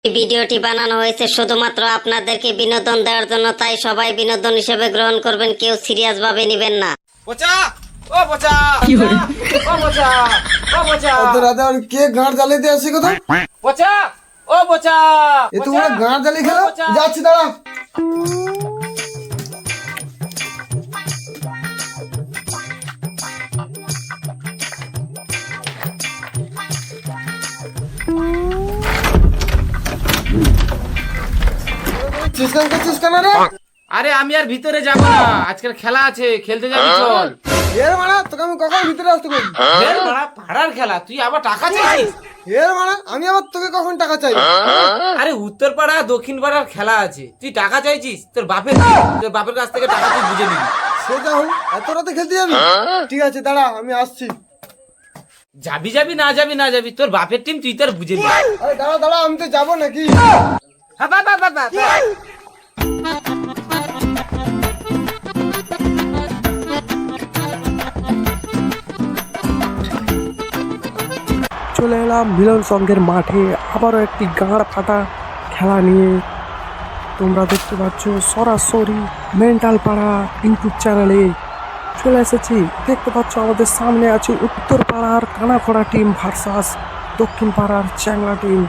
এই ভিডিওটি বানানো হয়েছে শুধুমাত্র আপনাদেরকে বিনোদন দেওয়ার জন্য, তাই সবাই বিনোদন হিসেবে গ্রহণ করবেন, কেউ সিরিয়াস ভাবে নেবেন না। বোচা ও বোচা ও বোচা ও বোচা তো রাতে আর কে গাঁড় জ্বালিয়ে আসি কথা বোচা ও বোচা এ তোমরা গাঁড় জ্বালিয়ে খেলো যাচ্ছি দাঁড়া চিস্কান করছিস কেন রে? আরে আমি আর ভিতরে যাব না, আজকের খেলা আছে, খেলতে যাবি চল। এর মানা তোকে আমি কখন ভিতরে আসতে বলি? এর মারা পাড়ার খেলা, তুই আবার টাকা চাইছিস? এর মানা আমি আবার তোকে কখন টাকা চাই? আরে উত্তর পাড়া দক্ষিণ পাড়ার খেলা আছে, তুই টাকা চাইছিস? তোর বাপের কাছ থেকে টাকা তুই বুঝে নিবি। সে যা হোক এত রাতে খেলতে যাবি? ঠিক আছে দাঁড়া আমি আসছি। যাবি না যাবি তোর বাপের টিম তুই তোর বুঝে নিবি। আরে দাঁড়া দাঁড়া আমি তো যাবো নাকি? হ্যাঁ, বা। চলে এলাম মিলন সংঘের মাঠে আবারও একটি গাঁড় ফাটা খেলা নিয়ে। তোমরা দেখতে পাচ্ছ সরাসরি মেন্টাল পাড়া ইউটিউব চ্যানেলে চলে এসেছি। দেখতে পাচ্ছ আমাদের সামনে আছে উত্তর পাড়ার কানাখড়া টিম ভার্সাস দক্ষিণ পাড়ার চ্যাংলা টিম।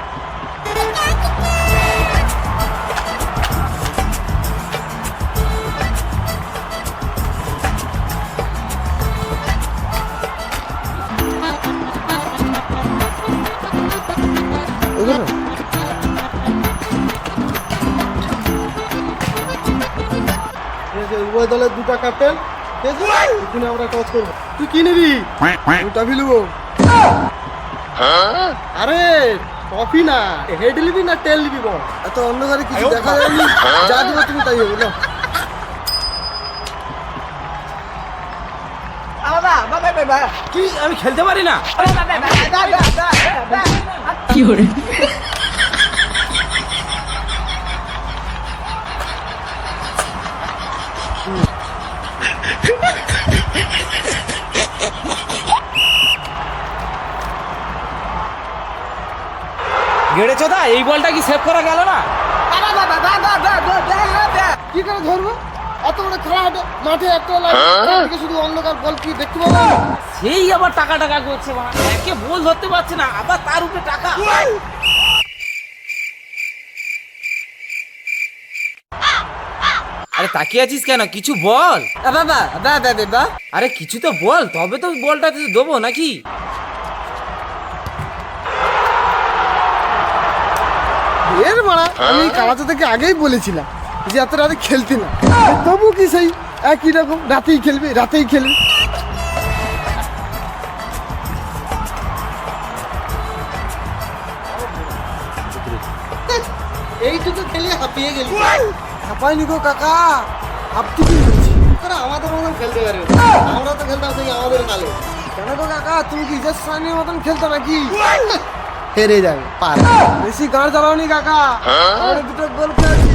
উভয় দলের দুটা ক্যাপ্টেন, ঠিক আছে? এখানে আমরা টস করবো। তুই কি নিবি? টফি নেবো। আরে টফি না, হেড নিবি না টেল নিবি বল? এত অন্ধকারে কিছু দেখা যায়নি, যা দিবে তুমি তাই হবে না। কি আমি খেলতে পারি না? গেড়েছো দা, এই বলটা কি সেভ করা গেল না? কি করে ধরবো? এত বড় খেলা মাঠে একটা লাইট শুধু অন্ধকার, বল কি দেখতে পাবো না? সেই আবার টাকা করছে, একে বল ধরতে পারছে না, আবার তার উপরে টাকা। আরে তাকিয়ে আছিস কেন, কিছু বল। আরে কিছু তো বল, তবে তো বলটা দেবো নাকি? এর মারা আমি কালাতে থেকে আগেই বলেছিলাম যে এত রাতে খেলতে না, তবু কি সেই একই রকম রাতেই খেলবে। এইটুকু খেলে হাঁপিয়ে গেলি। হাঁপাইনি গো কাকা, হাঁপতে কি বলছি? আমাদের মতন খেলতে পারবে, আমরা তো খেলতাম সেই আমাদের কালে। কেন গো কাকা, তুমি কি ইজাজ সানির মতন খেলতো নাকি? হেরে যাবে পার। বেশি গাঁড় চালাওনি কাকা, আমরা দুটো গোল খেয়েছি,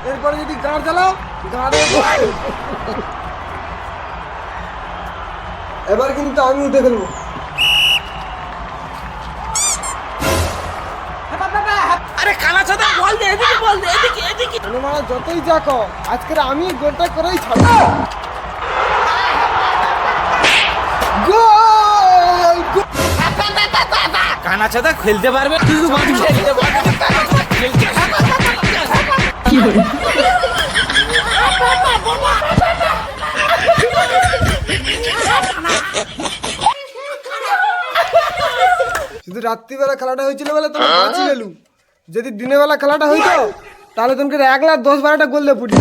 এরপরে যদি গাঁড় চালাও গাঁড়ে। এবার কিন্তু আমি উঠে ফেলবো। আরে কানা চোদা, বল দে এদিকে। মানে যতই যা কর, আজকে আমি গোলটা করেই ছাড়বো। গোল! কানা চোদা খেলতে পারবে, শুধু খেলতে পারবে। শুধু রাত্রিবেলা খেলাটা হয়েছিল বলে তোমার বাঁচি গেলু। যদি দিনের বেলা খেলাটা হইতো তাহলে তোমাকে 1,10,12টা গোল দিয়ে ফুটি।